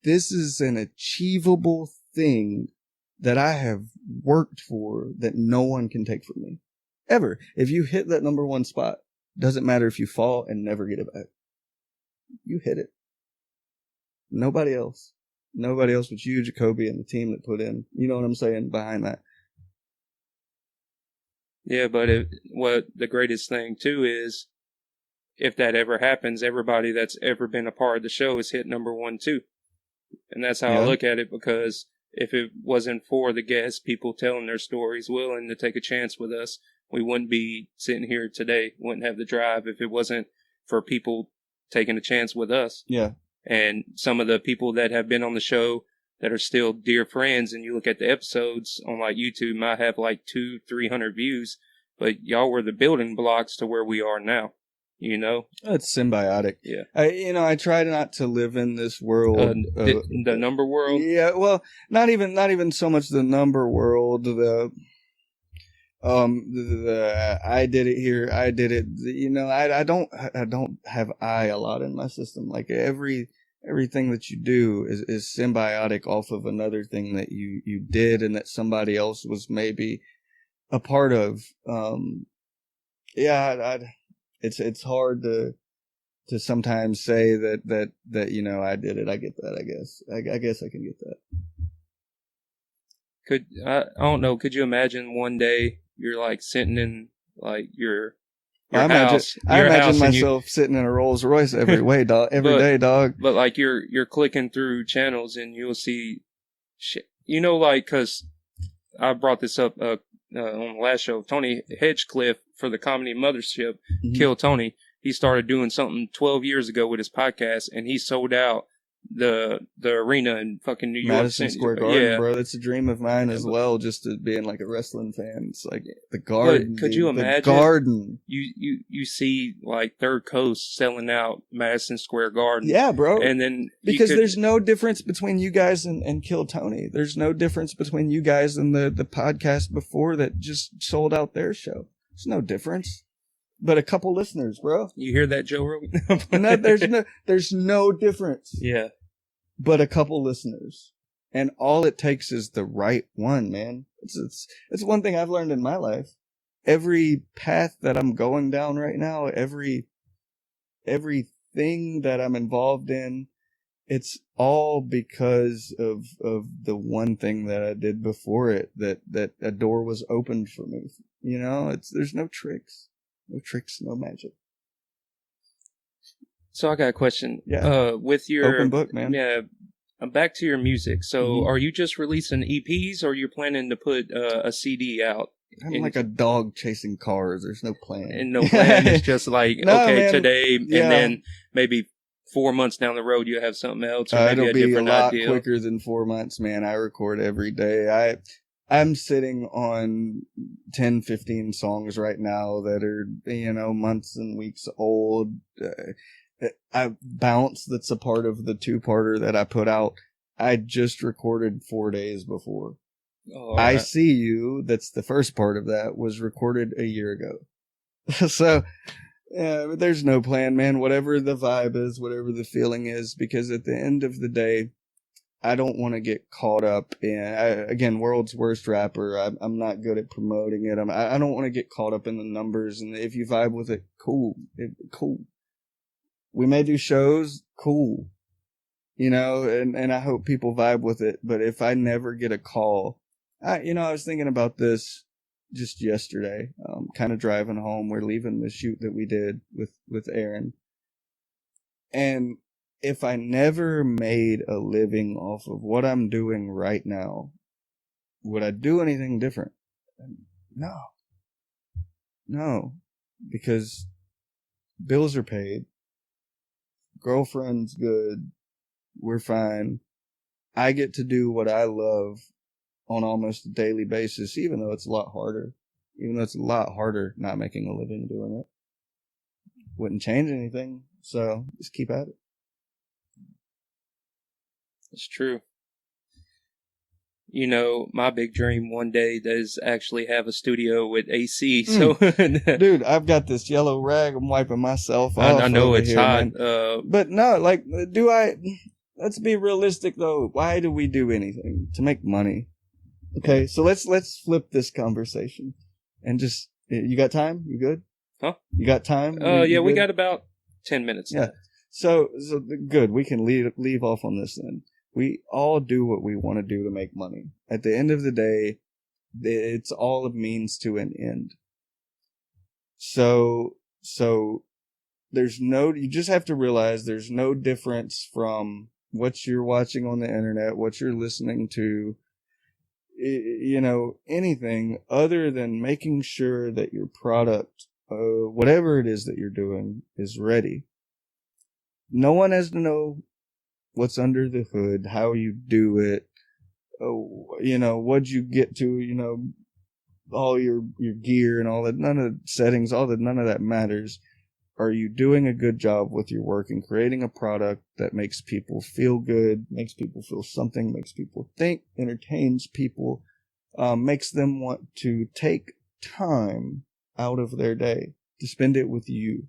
this is an achievable thing that I have worked for that no one can take from me. Ever. If you hit that number 1 spot, doesn't matter if you fall and never get it back. You hit it. Nobody else but you, Jacoby, and the team that put in. You know what I'm saying behind that. Yeah, but what the greatest thing too is, if that ever happens, everybody that's ever been a part of the show has hit number 1 too. And that's how I look at it, because if it wasn't for the guests, people telling their stories, willing to take a chance with us, we wouldn't be sitting here today, wouldn't have the drive if it wasn't for people taking a chance with us. Yeah. And some of the people that have been on the show that are still dear friends, and you look at the episodes on like YouTube, might have like 200-300 views, but y'all were the building blocks to where we are now. It's symbiotic. Yeah. I try not to live in this world. The number world. Yeah. Well, not even so much the number world. The I did it here. I did it. I don't have a lot in my system. Like everything that you do is symbiotic off of another thing that you did and that somebody else was maybe a part of. It's hard to sometimes say that I did it. I get that. I guess I can get that. I don't know. Could you imagine one day you're like sitting in like your I imagine myself sitting in a Rolls Royce every day, dog. But like you're clicking through channels and you'll see shit. Like, cause I brought this up on the last show. Tony Hedgecliffe for the comedy Mothership, Kill Tony. he started doing something 12 years ago with his podcast, and he sold out the arena in fucking New York Madison City. Square Garden, Yeah. bro. That's a dream of mine as well, just to being like a wrestling fan. It's like the Garden. But could you imagine? The Garden. You see like Third Coast selling out Madison Square Garden. Yeah, bro. And then because there's no difference between you guys and Kill Tony. There's no difference between you guys and the podcast before that just sold out their show. There's no difference. But a couple listeners, bro. You hear that, Joe Rogan? No, there's no difference. Yeah. But a couple listeners. And all it takes is the right one, man. It's one thing I've learned in my life. Every path that I'm going down right now, everything that I'm involved in, it's all because of the one thing that I did before it, that a door was opened for me. You know, there's no tricks. No tricks, no magic. So I got a question. Yeah. With your open book, man. Yeah. Back to your music. So are you just releasing EPs, or you're planning to put a CD out? I'm like a dog chasing cars. There's no plan. And no plan. It's just like, No, okay, man. today, Yeah. and then maybe 4 months down the road, you have something else, or maybe it'll a be different a lot idea. quicker than 4 months, man. I record every day. I'm sitting on 10, 15 songs right now that are, months and weeks old. Bounce, that's a part of the 2-parter that I put out. I just recorded 4 days before. Oh, I right. See You, that's the first part of that, was recorded a year ago. So, there's no plan, man. Whatever the vibe is, whatever the feeling is, because at the end of the day, I don't want to get caught up in, again, world's worst rapper. I'm not good at promoting it. I don't want to get caught up in the numbers. And if you vibe with it, cool. Cool. We may do shows, cool. And I hope people vibe with it. But if I never get a call, I was thinking about this just yesterday. Kind of driving home. We're leaving the shoot that we did with Aaron. And if I never made a living off of what I'm doing right now, would I do anything different? No, because bills are paid, girlfriend's good, we're fine. I get to do what I love on almost a daily basis, even though it's a lot harder. Even though it's a lot harder not making a living doing it. Wouldn't change anything, so just keep at it. It's true. My big dream one day is actually have a studio with AC. So, dude, I've got this yellow rag. I'm wiping myself off. I know it's here, hot. But no, let's be realistic though. Why do we do anything? To make money. Okay, so let's flip this conversation and just, you got time? You good? Huh? You got time? Yeah, we good? got about 10 minutes. Yeah. So good. We can leave off on this then. We all do what we want to do to make money. At the end of the day, it's all a means to an end. So you just have to realize there's no difference from what you're watching on the internet, what you're listening to, anything other than making sure that your product, whatever it is that you're doing, is ready. No one has to know what's under the hood, how you do it, what'd you get to, all your gear and all that, none of the settings, none of that matters. Are you doing a good job with your work and creating a product that makes people feel good, makes people feel something, makes people think, entertains people, makes them want to take time out of their day to spend it with you?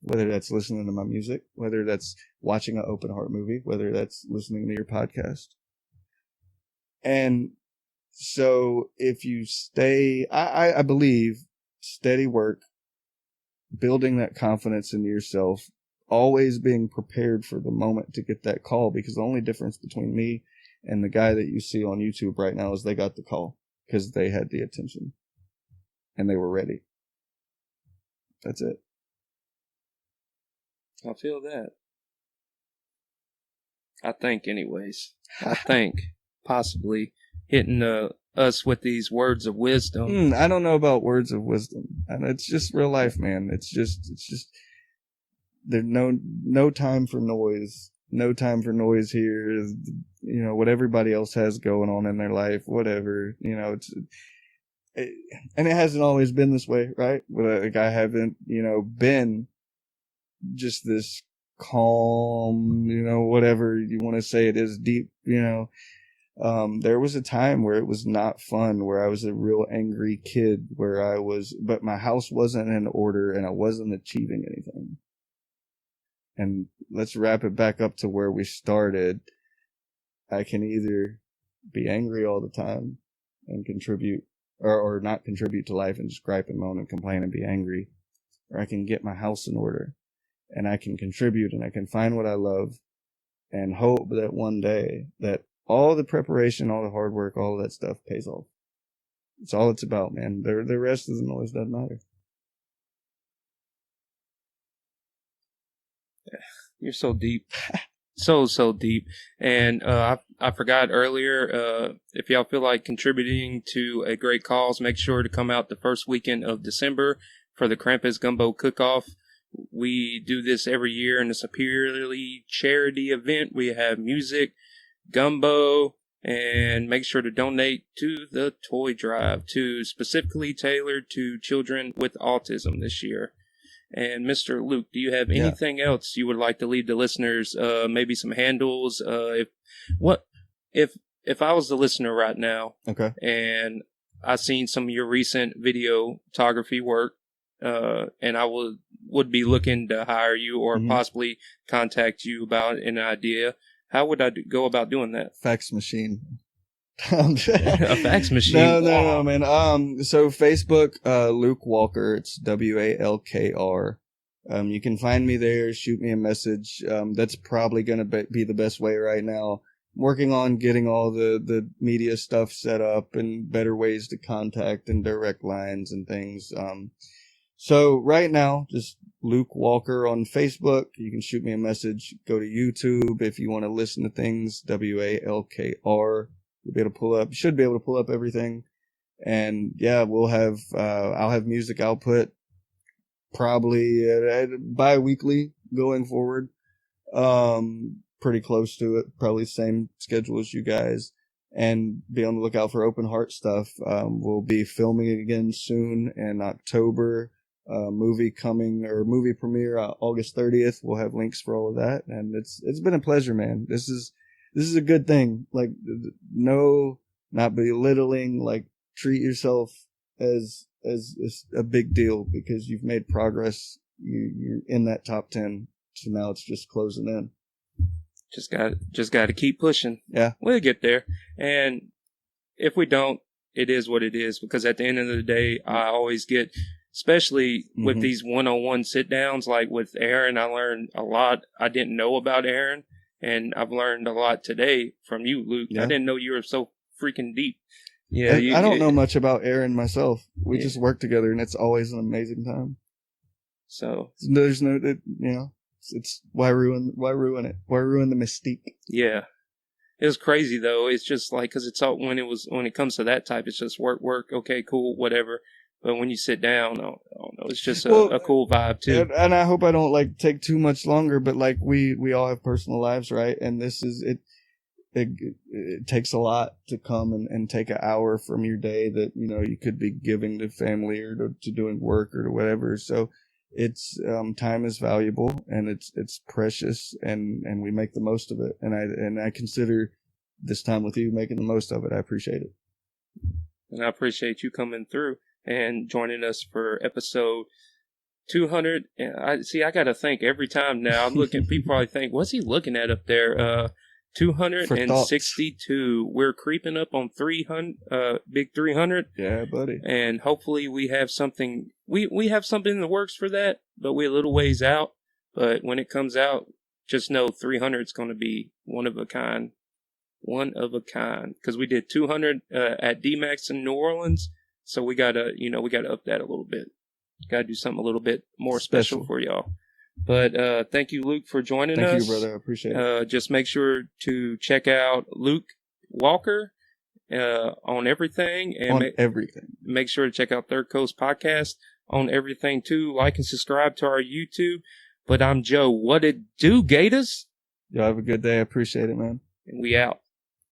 Whether that's listening to my music, whether that's watching an open heart movie, whether that's listening to your podcast. And so if you stay, I believe steady work, building that confidence in yourself, always being prepared for the moment to get that call, because the only difference between me and the guy that you see on YouTube right now is they got the call because they had the attention and they were ready. That's it. I feel that. I think anyways. I think possibly hitting us with these words of wisdom. I don't know about words of wisdom. And it's just real life, man. It's just there's no time for noise. No time for noise here. What everybody else has going on in their life, whatever. And it hasn't always been this way, right? Like I haven't, been just this calm, whatever you want to say it is, deep, there was a time where it was not fun, where I was a real angry kid, but my house wasn't in order and I wasn't achieving anything. And let's wrap it back up to where we started. I can either be angry all the time and contribute or not contribute to life and just gripe and moan and complain and be angry, or I can get my house in order and I can contribute and I can find what I love and hope that one day that all the preparation, all the hard work, all of that stuff pays off. It's all it's about, man. The rest of the noise doesn't matter. You're so deep. So deep. And I forgot earlier, if y'all feel like contributing to a great cause, make sure to come out the first weekend of December for the Krampus Gumbo Cook-Off. We do this every year, and it's a purely charity event. We have music, gumbo, and make sure to donate to the toy drive, to specifically tailored to children with autism this year. And Mr. Luke, do you have anything else you would like to leave the listeners? Maybe some handles. If I was the listener right now, okay, and I seen some of your recent videography work, and I would be looking to hire you or possibly contact you about an idea, how would I go about doing that? Fax machine. A fax machine? No, man. So Facebook, Luke Walkr. It's Walkr. You can find me there. Shoot me a message. That's probably going to be the best way right now. I'm working on getting all the media stuff set up and better ways to contact and direct lines and things. So right now, just Luke Walkr on Facebook. You can shoot me a message. Go to YouTube if you want to listen to things. Walkr. Should be able to pull up everything. And yeah, I'll have music output probably bi-weekly going forward. Pretty close to it. Probably the same schedule as you guys. And be on the lookout for open heart stuff. We'll be filming it again soon in October. Movie premiere August 30th. We'll have links for all of that. And it's been a pleasure, man. This is a good thing. Like, no, not belittling. Like, treat yourself as a big deal because you've made progress. You're in that top 10. So now it's just closing in. Just got to keep pushing. Yeah. We'll get there. And if we don't, it is what it is, because at the end of the day, I always get, especially with these one-on-one sit downs, like with Aaron, I learned a lot I didn't know about Aaron. And I've learned a lot today from you, Luke. Yeah. I didn't know you were so freaking deep. Yeah, I don't know much about Aaron myself. We just work together, and it's always an amazing time. So there's no, it's why ruin it? Why ruin the mystique? Yeah, it was crazy though. It's just like, because it's all when it comes to that type, it's just work. Okay, cool, whatever. But when you sit down, I don't know. It's just a cool vibe too. And I hope I don't take too much longer. But we all have personal lives, right? And this is it. It takes a lot to come and take an hour from your day that you could be giving to family or to doing work or to whatever. So it's time is valuable and it's precious and we make the most of it. And I consider this time with you making the most of it. I appreciate it. And I appreciate you coming through and joining us for episode 200. I got to think every time now. I'm looking, people probably think, what's he looking at up there? 262. We're creeping up on 300, big 300. Yeah, buddy. And hopefully we have something, we have something in the works for that, but we're a little ways out. But when it comes out, just know 300 is going to be one of a kind. Because we did 200 at D-Max in New Orleans. So we gotta up that a little bit. Gotta do something a little bit more special for y'all. But thank you, Luke, for joining us. Thank you, brother. I appreciate it. Just make sure to check out Luke Walkr on everything. And everything. Make sure to check out Third Coast Podcast on everything, too. Like and subscribe to our YouTube. But I'm Joe. What it do, Gators? Y'all have a good day. I appreciate it, man. And we out.